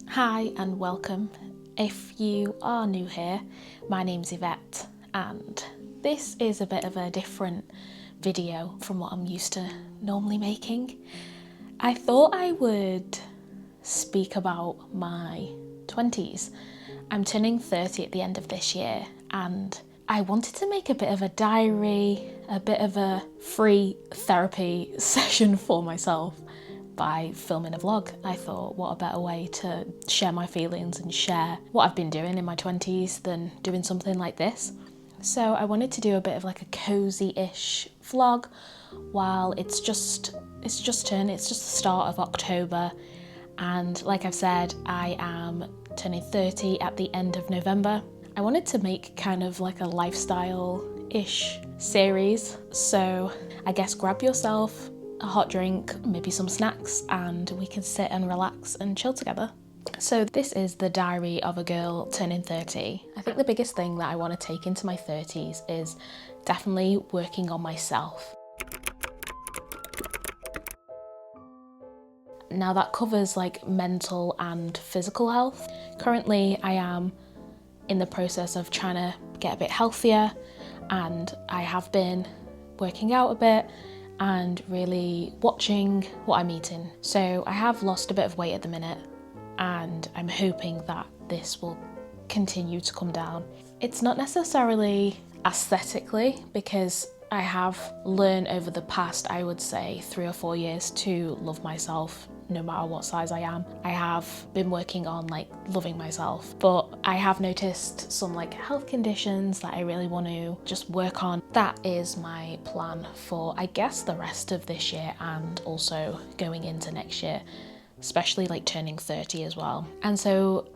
Hi and welcome. If you are new here, my name's Yvette and this is a bit of a different video from what I'm used to normally making. I thought I would speak about my 20s. I'm turning 30 at the end of this year and I wanted to make a bit of a diary, a bit of a free therapy session for myself by filming a vlog. I thought, what a better way to share my feelings and share what I've been doing in my 20s than doing something like this. So I wanted to do a bit of like a cozy-ish vlog while it's just the start of October, and like I've said, I am turning 30 at the end of November. I wanted to make kind of like a lifestyle-ish series, so I guess grab yourself a hot drink, maybe some snacks, and we can sit and relax and chill together. So this is the diary of a girl turning 30. I think the biggest thing that I want to take into my 30s is definitely working on myself. Now that covers like mental and physical health. Currently I am in the process of trying to get a bit healthier, and I have been working out a bit and really watching what I'm eating. So I have lost a bit of weight at the minute and I'm hoping that this will continue to come down. It's not necessarily aesthetically, because I have learned over the past, I would say 3 or 4 years, to love myself no matter what size I am. I have been working on like loving myself, but I have noticed some like health conditions that I really want to just work on. That is my plan for, I guess, the rest of this year and also going into next year, especially like turning 30 as well. And so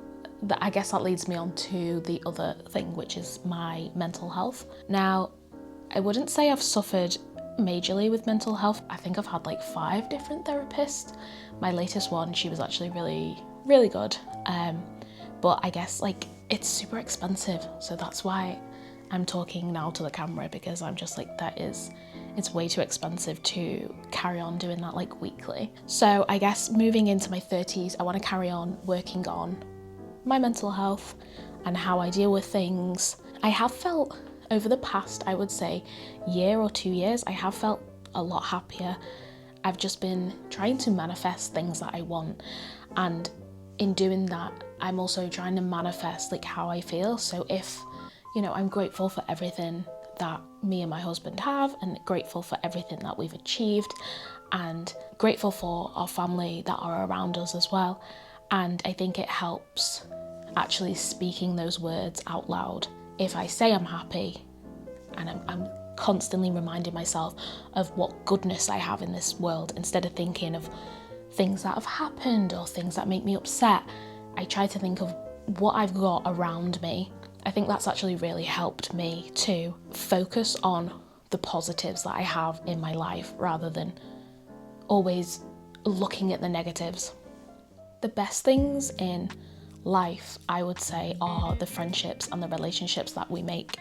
I guess that leads me on to the other thing, which is my mental health. Now, I wouldn't say I've suffered majorly with mental health. I think I've had like 5 different therapists. My latest one, she was actually really good. But I guess like it's super expensive. So that's why I'm talking now to the camera, because I'm just like, it's way too expensive to carry on doing that like weekly. So I guess moving into my 30s, I want to carry on working on my mental health and how I deal with things. I have felt over the past, I would say, year or 2 years, I have felt a lot happier. I've just been trying to manifest things that I want, and in doing that, I'm also trying to manifest like how I feel. So if, you know, I'm grateful for everything that me and my husband have, and grateful for everything that we've achieved, and grateful for our family that are around us as well. And I think it helps actually speaking those words out loud. If I say I'm happy, and I'm constantly reminding myself of what goodness I have in this world, instead of thinking of things that have happened or things that make me upset, I try to think of what I've got around me. I think that's actually really helped me to focus on the positives that I have in my life rather than always looking at the negatives. The best things in life, I would say, are the friendships and the relationships that we make.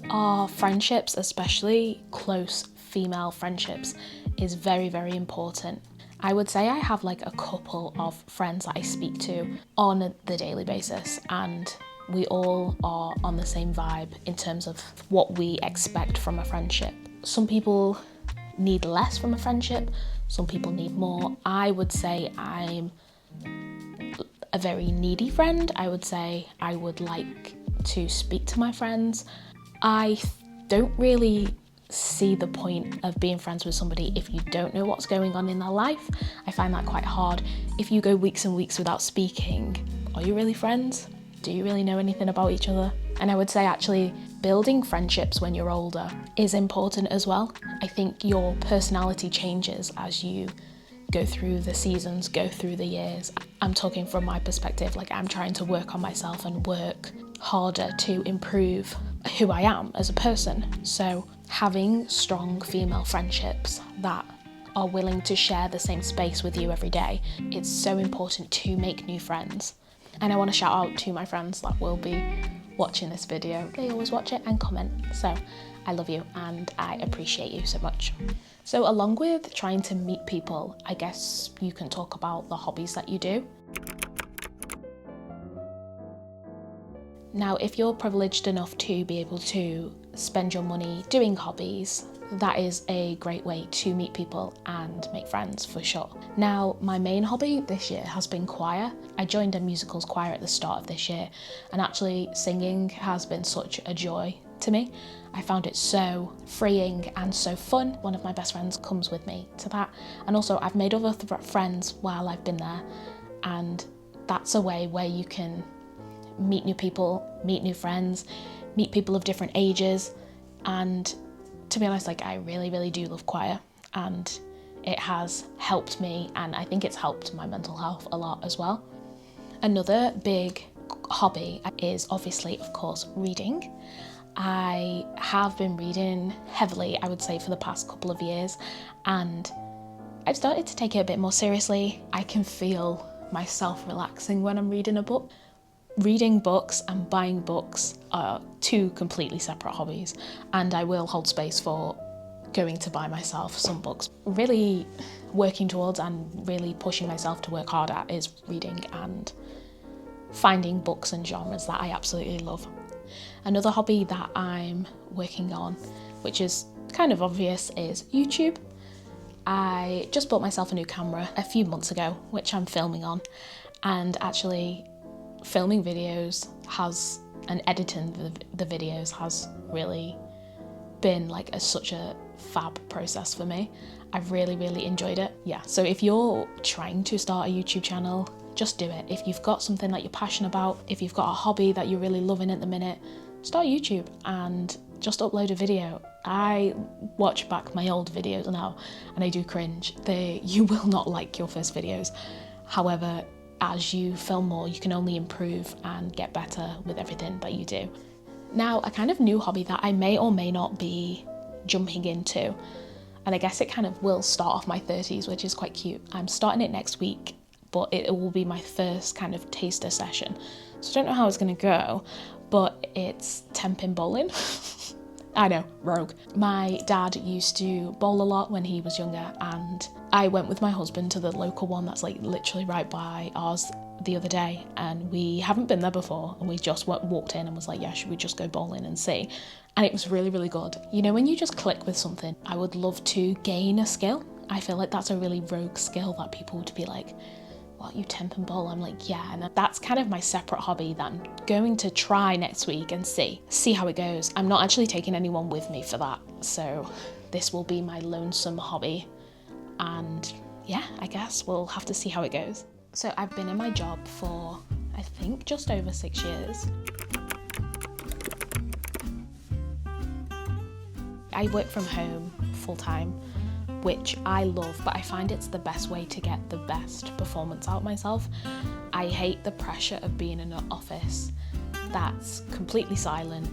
Our friendships, especially close female friendships, is very, very important. I would say I have like a couple of friends that I speak to on the daily basis, and we all are on the same vibe in terms of what we expect from a friendship. Some people need less from a friendship, some people need more. I would say I'm a very needy friend. I would say I would like to speak to my friends. I don't really see the point of being friends with somebody if you don't know what's going on in their life. I find that quite hard. If you go weeks and weeks without speaking, are you really friends? Do you really know anything about each other? And I would say actually building friendships when you're older is important as well. I think your personality changes as you go through the seasons, go through the years. I'm talking from my perspective, like I'm trying to work on myself and work harder to improve who I am as a person. So having strong female friendships that are willing to share the same space with you every day, it's so important to make new friends. And I want to shout out to my friends that will be watching this video. They always watch it and comment. So I love you and I appreciate you so much. So along with trying to meet people, I guess you can talk about the hobbies that you do. Now, if you're privileged enough to be able to spend your money doing hobbies, that is a great way to meet people and make friends for sure. Now, my main hobby this year has been choir. I joined a musicals choir at the start of this year, and actually singing has been such a joy to me. I found it so freeing and so fun. One of my best friends comes with me to that, and also I've made other friends while I've been there, and that's a way where you can meet new people, meet new friends, meet people of different ages. And to be honest, like, I really do love choir, and it has helped me, and I think it's helped my mental health a lot as well. Another big hobby is obviously, of course, reading. I have been reading heavily, I would say, for the past couple of years, and I've started to take it a bit more seriously. I can feel myself relaxing when I'm reading a book. Reading books and buying books are two completely separate hobbies, and I will hold space for going to buy myself some books. Really working towards and really pushing myself to work hard at is reading and finding books and genres that I absolutely love. Another hobby that I'm working on, which is kind of obvious, is YouTube. I just bought myself a new camera a few months ago, which I'm filming on, and actually filming videos and editing the videos has really been like such a fab process for me. I've really enjoyed it. Yeah, so if you're trying to start a YouTube channel, just do it. If you've got something that you're passionate about, if you've got a hobby that you're really loving at the minute, start YouTube and just upload a video. I watch back my old videos now and I do cringe. You will not like your first videos. However, as you film more, you can only improve and get better with everything that you do. Now, a kind of new hobby that I may or may not be jumping into, and I guess it kind of will start off my 30s, which is quite cute. I'm starting it next week, but it will be my first kind of taster session. So I don't know how it's going to go, but it's 10-pin bowling. I know, rogue. My dad used to bowl a lot when he was younger, and I went with my husband to the local one that's like literally right by ours the other day, and we haven't been there before, and we just walked in and was like, yeah, should we just go bowling and see? And it was really good. You know, when you just click with something, I would love to gain a skill. I feel like that's a really rogue skill that people would be like, what, you 10-pin bowl? I'm like, yeah, and that's kind of my separate hobby that I'm going to try next week and see how it goes. I'm not actually taking anyone with me for that, so this will be my lonesome hobby, and yeah, I guess we'll have to see how it goes. So I've been in my job for, I think, just over 6 years. I work from home full-time, which I love, but I find it's the best way to get the best performance out of myself. I hate the pressure of being in an office that's completely silent,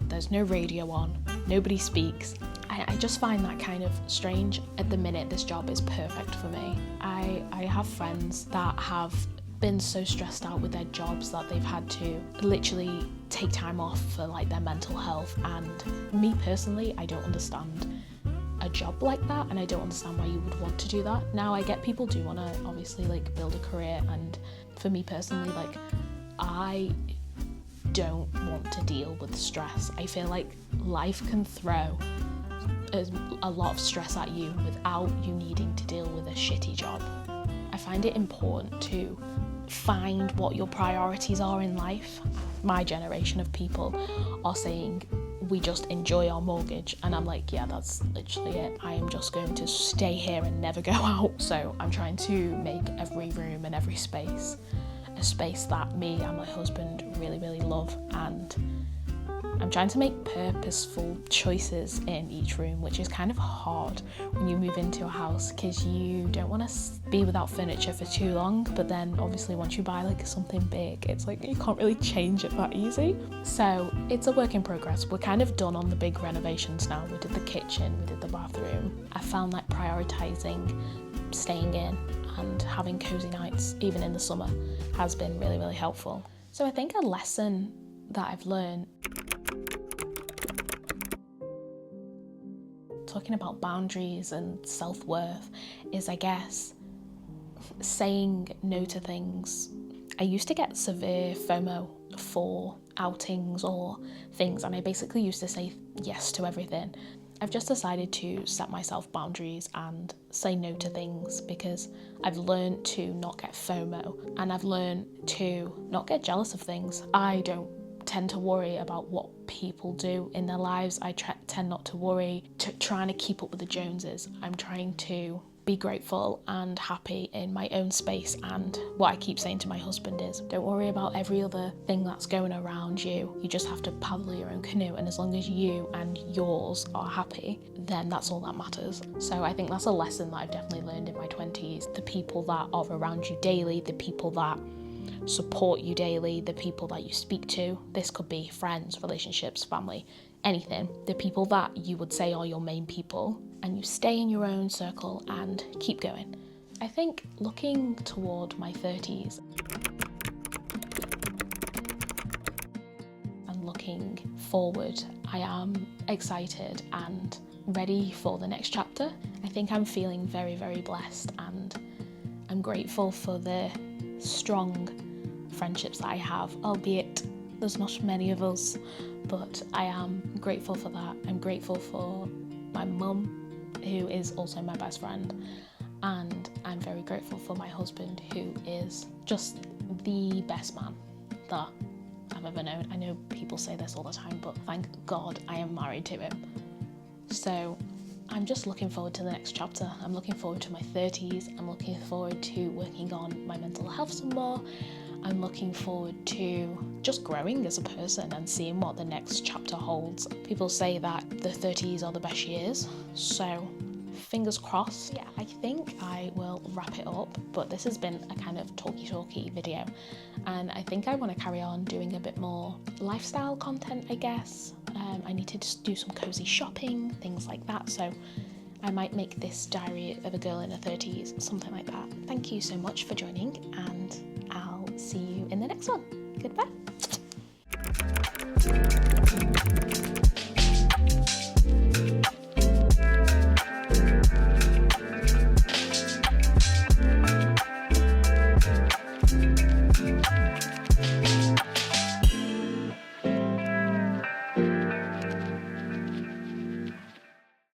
there's no radio on, nobody speaks. I just find that kind of strange. At the minute, this job is perfect for me. I have friends that have been so stressed out with their jobs that they've had to literally take time off for like their mental health, and me personally, I don't understand a job like that, and I don't understand why you would want to do that. Now, I get people do want to obviously like build a career, and for me personally, like, I don't want to deal with stress. I feel like life can throw a lot of stress at you without you needing to deal with a shitty job. I find it important to find what your priorities are in life. My generation of people are saying we just enjoy our mortgage, and I'm like, yeah, that's literally it. I am just going to stay here and never go out. So I'm trying to make every room and every space a space that me and my husband really love, and I'm trying to make purposeful choices in each room, which is kind of hard when you move into a house because you don't want to be without furniture for too long, but then obviously once you buy like something big, it's like you can't really change it that easy. So it's a work in progress. We're kind of done on the big renovations now. We did the kitchen, we did the bathroom. I found like prioritising staying in and having cozy nights, even in the summer, has been really helpful. So I think a lesson that I've learned talking about boundaries and self-worth is, I guess, saying no to things. I used to get severe FOMO for outings or things, and I basically used to say yes to everything. I've just decided to set myself boundaries and say no to things because I've learned to not get FOMO, and I've learned to not get jealous of things. I don't tend to worry about what people do in their lives. I tend not to worry trying to keep up with the Joneses. I'm trying to be grateful and happy in my own space, and what I keep saying to my husband is, don't worry about every other thing that's going around you. You just have to paddle your own canoe, and as long as you and yours are happy, then that's all that matters. So I think that's a lesson that I've definitely learned in my 20s. The people that are around you daily, the people that support you daily, the people that you speak to, this could be friends, relationships, family, anything, the people that you would say are your main people, and you stay in your own circle and keep going. I think looking toward my 30s and looking forward, I am excited and ready for the next chapter. I think I'm feeling very, very blessed, and I'm grateful for the strong friendships that I have, albeit there's not many of us, but I am grateful for that. I'm grateful for my mum, who is also my best friend, and I'm very grateful for my husband, who is just the best man that I've ever known. I know people say this all the time, but thank God I am married to him. So I'm just looking forward to the next chapter. I'm looking forward to my 30s. I'm looking forward to working on my mental health some more. I'm looking forward to just growing as a person and seeing what the next chapter holds. People say that the 30s are the best years, so fingers crossed. Yeah, I think I will wrap it up, but this has been a kind of talky video, and I think I want to carry on doing a bit more lifestyle content, I guess. I need to just do some cozy shopping, things like that, so I might make this diary of a girl in her 30s, something like that. Thank you so much for joining, and I'll see you in the next one. Goodbye.